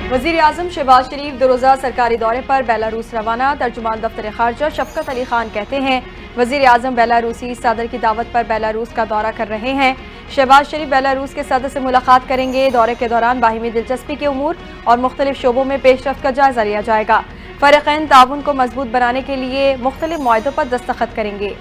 वजीर आजम शहबाज शरीफ 2 रोज़ा सरकारी दौरे पर बेलारूस रवाना। तर्जुमान दफ्तर खारजा शफकत अली खान कहते हैं वजीर आजम बेलारूसी सदर की दावत पर बेलारूस का दौरा कर रहे हैं। शहबाज शरीफ बेलारूस के सदर से मुलाकात करेंगे। दौरे के दौरान बाहिमी दिलचस्पी के उमूर और मुख्तलिफ शोबों में पेशरफ्त का जायजा लिया जाएगा। फरीक़ैन ताउन को मजबूत बनाने के लिए मुख्तलिफ मुआहदों पर दस्तखत करेंगे।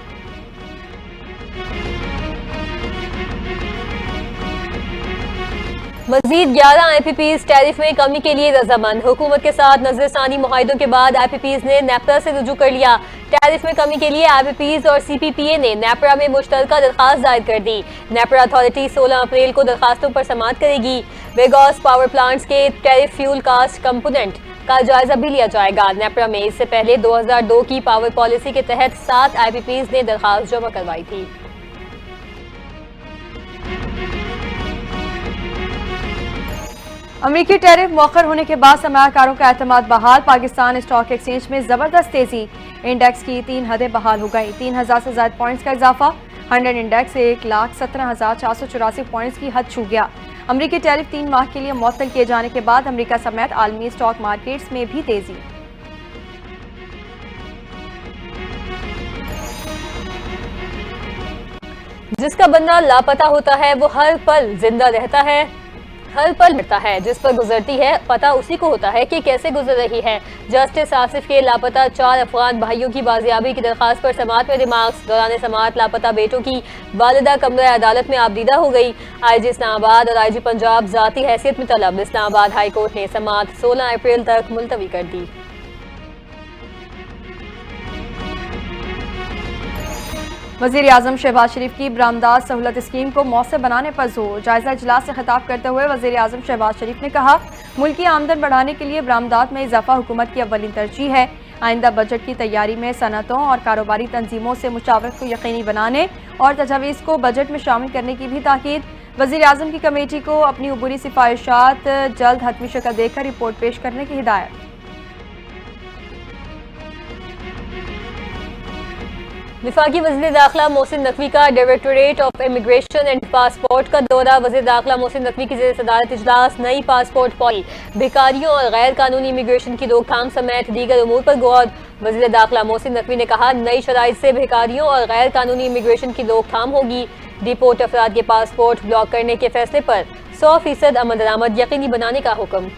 मजीद 11 IPPs टैरिफ में कमी के लिए रजामंद। हुकूमत के साथ नजरसानी मुआहिदों के बाद IPPs ने नेपरा से रुजू कर लिया। टैरिफ में कमी के लिए IPPs और CPPA ने नेपरा में मुश्तरका दरखास्त दायर कर दी। नेपरा अथॉरिटी 16 अप्रैल को दरखास्तों पर समाअत करेगी। बेगॉस पावर प्लांट्स के टैरिफ फ्यूल कास्ट कंपोनेंट का जायजा भी लिया जाएगा। नेपरा में इससे पहले 2002 की पावर पॉलिसी के तहत 7 IPPs ने दरखास्त जमा करवाई थी। अमरीकी टैरिफ मौखर होने के बाद सरमायाकारों का एतमाद बहाल। पाकिस्तान स्टॉक एक्सचेंज में जबरदस्त तेजी। इंडेक्स की 3 हदें बहाल हो गई। 3000 से ज्यादा पॉइंट्स का इजाफा। 100 इंडेक्स 1,17,484 पॉइंट्स की हद छू गया। अमरीकी टैरिफ 3 माह के लिए मुअत्तल किए जाने के बाद अमरीका समेत आलमी स्टॉक मार्केट्स में भी तेजी। जिसका बंदा लापता होता है वो हर पल जिंदा रहता है, हर पल मिटता है। जिस पर गुजरती है पता उसी को होता है कि कैसे गुजर रही है। जस्टिस आसिफ के लापता 4 अफगान भाइयों की बाजियाबी की दरखास्त पर समाअत में रिमार्क्स। दौरान समाअत लापता बेटों की वालिदा कमरा अदालत में आबदीदा हो गई। IG इस्लामाबाद और IG पंजाब जाती हैसियत में तलब। इस्लामाबाद हाई कोर्ट ने समाअत 16 अप्रैल तक मुलतवी कर दी। वज़ीर आज़म शहबाज शरीफ की बरामदात सहूलत स्कीम को मौसर बनाने पर जोर। जायजा इजलास से खिताब करते हुए वज़ीर आज़म शहबाज शरीफ ने कहा मुल्की आमदन बढ़ाने के लिए बरामदात में इजाफा हुकूमत की अव्वलीन तरजीह है। आइंदा बजट की तैयारी में सनतों और कारोबारी तंजीमों से मुशावरत को यकीनी बनाने और तजावीज़ को बजट में शामिल करने की भी ताकीद। वज़ीर आज़म की कमेटी को अपनी अबूरी सिफारिशात जल्द हतमी शक्ल देकर रिपोर्ट पेश करने की हिदायत। विफाकी वज़ीर दाखिला मोहसिन नकवी का directorate of immigration and passport का दौरा। वज़ीर दाखिला मोहसिन नकवी की ज़ेर-ए-सदारत इजलास। नई पासपोर्ट पॉलिसी, भिखारियों और गैर कानूनी इमिग्रेशन की रोकथाम समेत दीगर उमूर पर गौर। वज़ीर दाखिला मोहसिन नकवी ने कहा नई शराइत से भिखारियों और गैर कानूनी इमिग्रेशन की रोकथाम होगी। डिपोर्ट अफराद के पासपोर्ट ब्लॉक करने के फैसले पर 100% अमल दरामद यकीनी बनाने का हुक्म।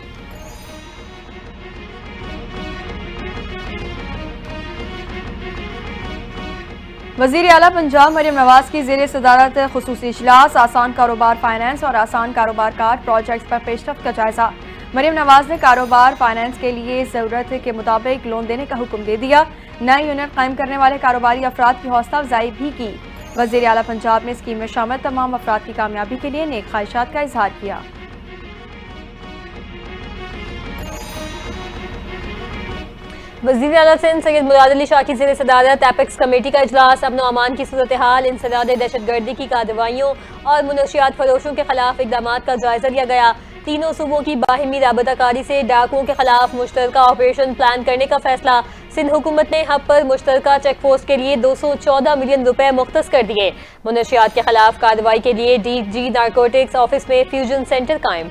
वज़ीर आला पंजाब मरियम नवाज की ज़ेर सदारत खुसूसी इजलास। आसान कारोबार फाइनेंस और आसान कारोबार कार्ड प्रोजेक्ट्स पर पेशरफ्त का जायजा। मरियम नवाज ने कारोबार फाइनेंस के लिए ज़रूरत के मुताबिक लोन देने का हुक्म दे दिया। नई यूनिट कायम करने वाले कारोबारी अफराद की हौसला अफजाई भी की। वज़ीर आला पंजाब ने स्कीम में शामिल तमाम अफराद की कामयाबी के लिए नेक ख्वाहिशात का इजहार किया। वज़ीर आला सिंध सैयद मुराद अली शाह की ज़ेर सदारत एपेक्स कमेटी का इजलास। अमन व अमान की सूरत हाल, इंसदाद दहशतगर्दी की कार्रवाइयों और मुनशियात फरोशों के खिलाफ इक़दामात का जायजा लिया गया। तीनों सूबों की बाहिमी राबताकारी से डाकुओं के खिलाफ मुश्तरका ऑपरेशन प्लान करने का फैसला। सिंध हुकूमत ने हब पर मुश्तरका चेक पोस्ट के लिए 214 मिलियन रुपए मुख्तस कर दिए। मुनशियात के खिलाफ कार्रवाई के लिए DG नारकोटिक्स ऑफिस में फ्यूजन सेंटर कायम।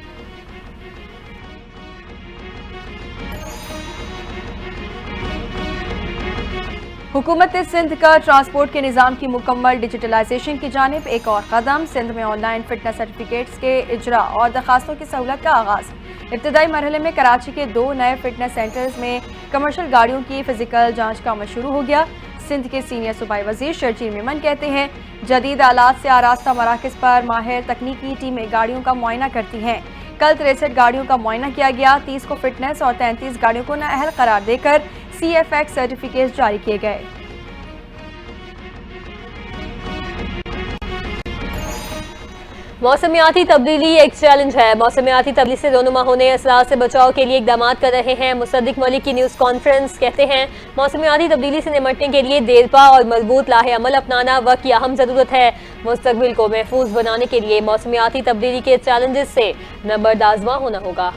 हुकूमत सिंध का ट्रांसपोर्ट के निज़ाम की मुकम्मल डिजिटलाइजेशन की जानिब एक और कदम। सिंध में ऑनलाइन फिटनेस सर्टिफिकेट्स के इजरा और दरखास्तों की सहूलत का आगाज़। इब्तदाई मरहले में कराची के 2 नए फिटनेस सेंटर्स में कमर्शियल गाड़ियों की फिजिकल जांच का अमल शुरू हो गया। सिंध के सीनियर सूबाई वजीर शर्जील मेमन कहते हैं जदीद आलात से आरास्ता मराकज़ पर माहिर तकनीकी टीमें गाड़ियों का मुआयना करती हैं। कल 63 गाड़ियों का मुआयना किया गया। 30 को फिटनेस और 33 गाड़ियों को नाअहल करार देकर CFX सर्टिफिकेट जारी किए गए। मौसमियाती तब्दीली एक चैलेंज है। मौसमियाती तब्दीली से रोनुमा होने असरात से बचाव के लिए इक़दाम कर रहे हैं। मुसद्दिक मलिक की न्यूज़ कॉन्फ्रेंस कहते हैं मौसमियाती तब्दीली से निपटने के लिए देरपा और मजबूत लाहे अमल अपनाना वक्त की अहम ज़रूरत है। मुस्तकबिल को महफूज बनाने के लिए मौसमियाती तब्दीली के चैलेंजेस से नंबरदाज़मा होना होगा।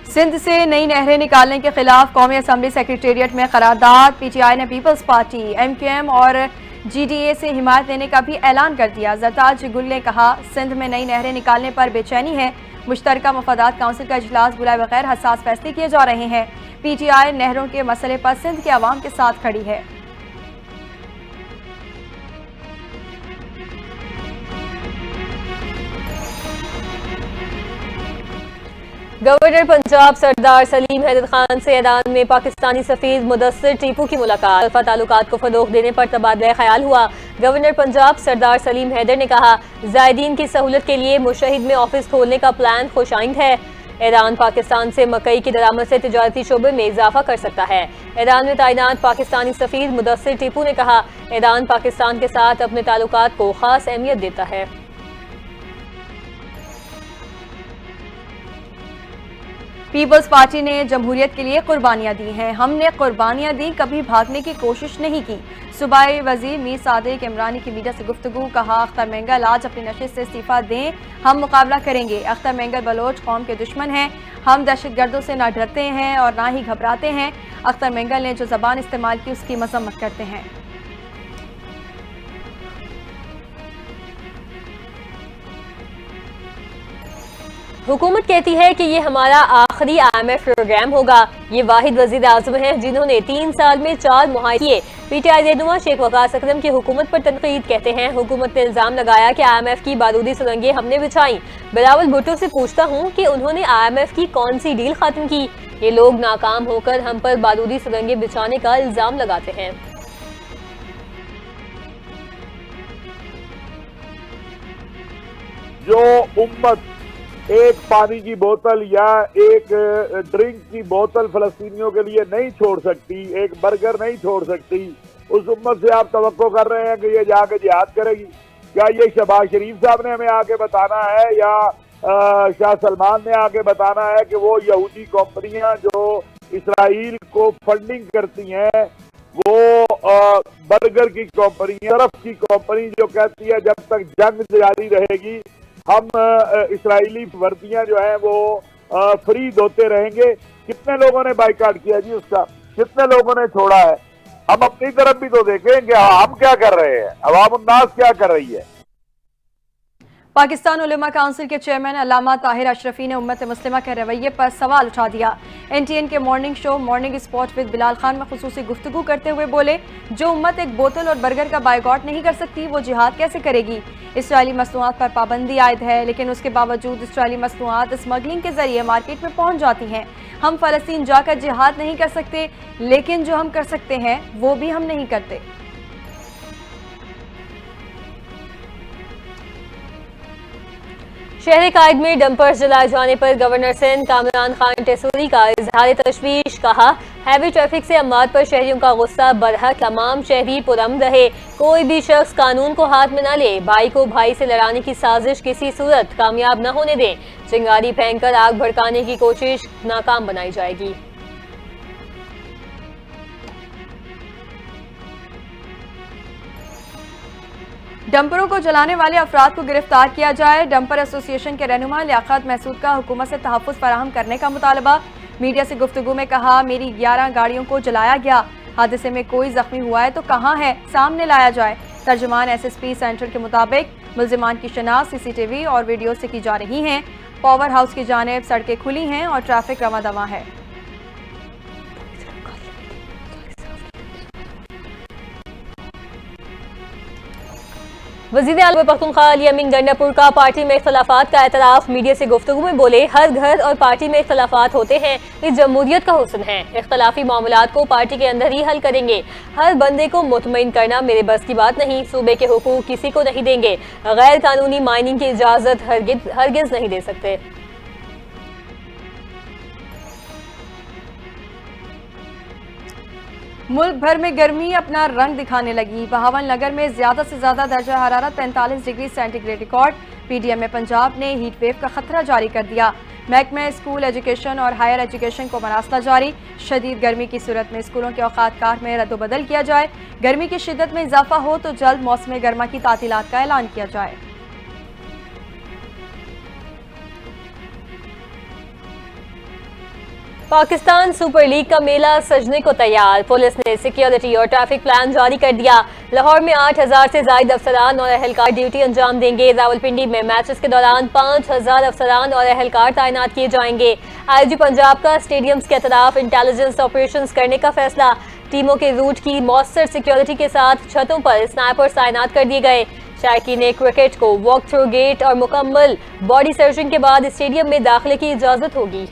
सिंध से नई नहरें निकालने के खिलाफ कौमी असम्बली सेक्रेटेरिएट में करारदाद। PTI ने पीपल्स पार्टी, MQM और GDA से हिमायत लेने का भी ऐलान कर दिया। जरताज गुल ने कहा, सिंध में नई नहरें निकालने पर बेचैनी है। मुश्तरका मफादात काउंसिल का इजलास बुलाए बगैर हसास फैसले किए जा रहे हैं। PTI नहरों के मसले पर सिंध के अवाम के साथ खड़ी है। गवर्नर पंजाब सरदार सलीम हैदर खान से ईरान में पाकिस्तानी सफीर मुदस्सिर टीपू की मुलाकात। अल्फा ताल्लुकात को फरोग देने पर तबादला ख्याल हुआ। गवर्नर पंजाब सरदार सलीम हैदर ने कहा, जायदीन की सहूलत के लिए मुशहिद में ऑफिस खोलने का प्लान खुशाइंद है। ईरान पाकिस्तान से मकई की दरामद से तिजारती शोबे में इजाफा कर सकता है। ईरान में तैनात पाकिस्तानी सफीर मुदस्सिर टीपू ने कहा, ईरान पाकिस्तान के साथ अपने ताल्लुकात को खास अहमियत देता है। पीपल्स पार्टी ने जमहूरियत के लिए कुर्बानियां दी हैं। हमने कुर्बानियां दी, कभी भागने की कोशिश नहीं की। सूबाई वजीर मीर सादिक इमरानी की मीडिया से गुफ्तगू। कहा, अख्तर मेंगल आज अपनी नशिस्त से इस्तीफा दें, हम मुकाबला करेंगे। अख्तर मेंगल बलोच कौम के दुश्मन हैं। हम दहशतगर्दों से ना डरते हैं और ना ही घबराते हैं। अख्तर मेंगल ने जो जबान इस्तेमाल की उसकी मजम्मत करते हैं। हुकूमत कहती है कि ये हमारा आखिरी IMF प्रोग्राम होगा। ये वाहिद वजीर आजम हैं जिन्होंने 3 साल में 4 मुआहदे किए। PTI रहनुमा शेख वकास अकरम की हुकूमत पर तनकीद। कहते हैं, हुकूमत ने इल्जाम लगाया कि IMF की बारूदी सुरंगें हमने बिछाई। बिलावल भुट्टो से पूछता हूँ कि उन्होंने IMF की कौन सी डील खत्म की। ये लोग नाकाम होकर हम पर बारूदी सुरंगें बिछाने का इल्जाम लगाते हैं। जो उम्मत एक पानी की बोतल या एक ड्रिंक की बोतल फलस्तीनियों के लिए नहीं छोड़ सकती, एक बर्गर नहीं छोड़ सकती, उस उम्मत से आप तवक्को कर रहे हैं कि ये जाके जिहाद करेगी? क्या ये शहबाज शरीफ साहब ने हमें आके बताना है या शाह सलमान ने आके बताना है कि वो यहूदी कंपनियां जो इसराइल को फंडिंग करती हैं, वो बर्गर की कंपनी, तरफ की कंपनी जो कहती है जब तक जंग जारी रहेगी हम इसराइली वर्दियां जो है वो फ्री धोते रहेंगे। कितने लोगों ने बाइकाट किया जी उसका? कितने लोगों ने छोड़ा है? हम अपनी तरफ भी तो देखें कि हम क्या कर रहे हैं, अवाम उन्नास क्या कर रही है। पाकिस्तान उलेमा काउंसिल के चेयरमैन अल्लामा ताहिर अशरफी ने उम्मत मुस्लिमा के रवैये पर सवाल उठा दिया। NTN के morning show morning spot with Bilal Khan में खुसूसी गुफ्तगू करते हुए बोले, जो उम्मत एक बोतल और बर्गर का बायकॉट नहीं कर सकती वो जिहाद कैसे करेगी? इसराइली मसनूआत पर पाबंदी आयद है, लेकिन उसके बावजूद इसराइली मसनूआत स्मगलिंग के जरिए मार्केट में पहुंच जाती हैं। हम फ़लस्तीन जाकर जिहाद नहीं कर सकते, लेकिन जो हम कर सकते हैं वो भी हम नहीं करते। शहर कायद में डंपर्स जलाए जाने पर गवर्नर सिंध कामरान खान टेसूरी का इजहार तशवीश। कहा, हैवी ट्रैफिक से अमवात पर शहरियों का गुस्सा बरहक, तमाम शहरी पुरअमन रहे, कोई भी शख्स कानून को हाथ में न ले। भाई को भाई से लड़ाने की साजिश किसी सूरत कामयाब न होने दें। चिंगारी फेंककर आग भड़काने की कोशिश नाकाम बनाई जाएगी। डंपरों को जलाने वाले अफराद को गिरफ्तार किया जाए। डंपर एसोसिएशन के रहनुमा लियाकत महसूद का हुकूमत से तहफ़्फ़ुज़ फराहम करने का मुतालबा। मीडिया से गुफ्तगू में कहा, मेरी 11 गाड़ियों को जलाया गया, हादसे में कोई जख्मी हुआ है तो कहाँ है, सामने लाया जाए। तर्जुमान SSP सेंट्रल के मुताबिक मुल्जिमान की शनाख्त CCTV और वीडियो से की जा रही है। पावर हाउस की जानिब सड़कें खुली हैं और ट्रैफिक रवां दवां है। वज़ीर आला पख्तूनख्वा अली अमीन गंडापुर का पार्टी में इख्तलाफात का एतराफ़। मीडिया से गुफ्तगू में बोले, हर घर और पार्टी में इख्तलाफात होते हैं, ये जमहूरियत का हुस्न है। इख्तलाफी मामलात को पार्टी के अंदर ही हल करेंगे। हर बंदे को मुतमईन करना मेरे बस की बात नहीं। सूबे के हुकूक किसी को नहीं देंगे। गैर कानूनी माइनिंग की इजाज़त हरगिज़ नहीं दे सकते। मुल्क भर में गर्मी अपना रंग दिखाने लगी। बहावल नगर में ज्यादा से ज्यादा दर्जा हरारत 45 डिग्री सेंटीग्रेड रिकॉर्ड। PDM में पंजाब ने हीट वेव का खतरा जारी कर दिया। महकमा स्कूल एजुकेशन और हायर एजुकेशन को मरासला जारी। शदीद गर्मी की सूरत में स्कूलों के औकात कार में रद्दोबदल किया जाए। गर्मी की शिद्दत में इजाफा हो तो जल्द मौसम गर्मा की तातीलात का ऐलान किया जाए। पाकिस्तान सुपर लीग का मेला सजने को तैयार। पुलिस ने सिक्योरिटी और ट्रैफिक प्लान जारी कर दिया। लाहौर में 8000 से ज्यादा अफसरान और अहलकार ड्यूटी अंजाम देंगे। रावलपिंडी में मैचेस के दौरान 5000 अफसरान और अहलकार तैनात किए जाएंगे। आईजी पंजाब का स्टेडियम्स के अतराफ इंटेलिजेंस ऑपरेशंस करने का फैसला। टीमों के रूट की मौसर सिक्योरिटी के साथ छतों पर स्नाइपर्स तैनात कर दिए गए। शायकीन क्रिकेट को वॉक थ्रू गेट और मुकम्मल बॉडी सर्चिंग के बाद स्टेडियम में दाखिले की इजाजत होगी।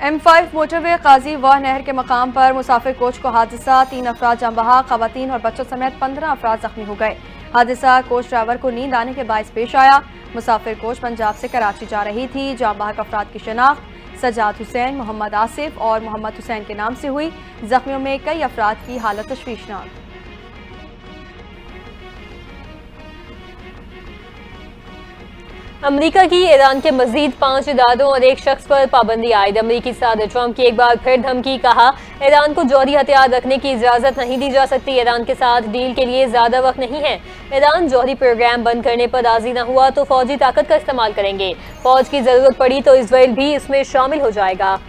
M5 मोटरवे काजी वाह नहर के मकाम पर मुसाफिर कोच को हादसा, 3 अफराद जान बहक, खवातीन और बच्चों समेत 15 अफराद जख्मी हो गए। हादसा कोच ड्राइवर को नींद आने के बायस पेश आया। मुसाफिर कोच पंजाब से कराची जा रही थी। जान बहक अफराद की शनाख्त सजाद हुसैन, मोहम्मद आसिफ और मोहम्मद हुसैन के नाम से हुई। जख्मियों में कई अफराद की हालत तशवीशनाक। अमरीका की ईरान के मजीद 5 इदारों और एक शख्स पर पाबंदी आयद। अमरीकी सदर ट्रंप की एक बार फिर धमकी, कहा ईरान को जौहरी हथियार रखने की इजाजत नहीं दी जा सकती। ईरान के साथ डील के लिए ज्यादा वक्त नहीं है। ईरान जौहरी प्रोग्राम बंद करने पर राजी न हुआ तो फौजी ताकत का इस्तेमाल करेंगे। फौज की जरूरत पड़ी तो इजराइल भी इसमें शामिल हो जाएगा।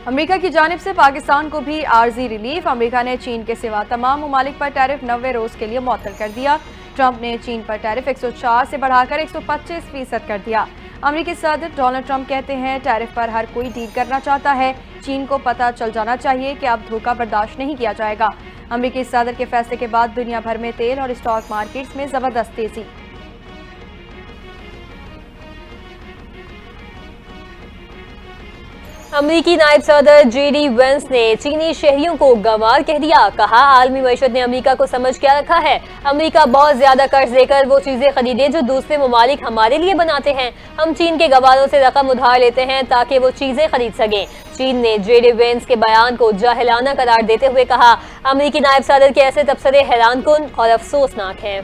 अमेरिका की जानिब से पाकिस्तान को भी आर्जी रिलीफ। अमेरिका ने चीन के सिवा तमाम ममालिक पर टैरिफ 90 रोज के लिए मुअत्तल कर दिया। ट्रंप ने चीन पर टैरिफ 104 से बढ़ाकर 125% कर दिया। अमेरिकी सदर डोनाल्ड ट्रंप कहते हैं टैरिफ पर हर कोई डील करना चाहता है। चीन को पता चल जाना चाहिए कि अब धोखा बर्दाश्त नहीं किया जाएगा। अमेरिकी सदर के फैसले के बाद दुनिया भर में तेल और स्टॉक मार्केट्स में जबरदस्त तेजी। अमरीकी नायब सदर जेडी वेंस ने चीनी शहरियों को गंवार कह दिया। कहा आलमी मईशत ने अमरीका को समझ क्या रखा है। अमरीका बहुत ज्यादा कर्ज देकर वो चीजें खरीदे जो दूसरे ममालिक हमारे लिए बनाते हैं। हम चीन के गवारों से रकम उधार लेते हैं ताकि वो चीजें खरीद सकें। चीन ने जेडी वेंस के बयान को जाहिलाना करार देते हुए कहा अमरीकी नायब सदर के ऐसे तबसरे हैरानकुन और अफसोसनाक हैं।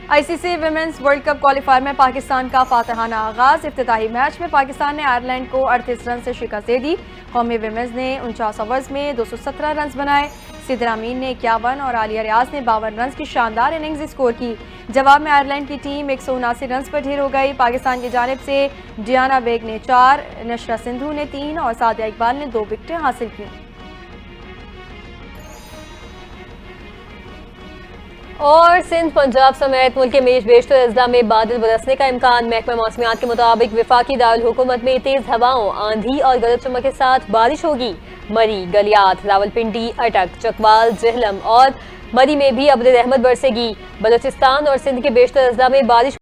ICC women's world cup qualifier में पाकिस्तान का फातहाना आगाज। इफ्तिताही मैच में पाकिस्तान ने आयरलैंड को 38 रन से शिकस्त दे दी। कौमी विमेंस ने 49 ओवर्स में 217 रन बनाए। सिद्रा अमीन ने 51 और आलिया रियाज ने 52 रन की शानदार इनिंग्स स्कोर की। जवाब में आयरलैंड की टीम 179 रन पर ढेर हो गई। पाकिस्तान की जानिब से डियाना बेग ने 4, नशरा सिंधु ने 3 और सादिया इकबाल ने 2 विकेटें हासिल की। और सिंध पंजाब समेत मुल्क के बेशतर अजला में बादल बरसने का इम्कान। महकमा मौसमियात के मुताबिक विफाकी दारुल हुकूमत में तेज हवाओं, आंधी और गरज चमक के साथ बारिश होगी। मरी, गलियात, रावलपिंडी, अटक, चकवाल, जहलम और मरी में भी अब्र रहमत बरसेगी। बलूचिस्तान और सिंध के बेशतर अजला में बारिश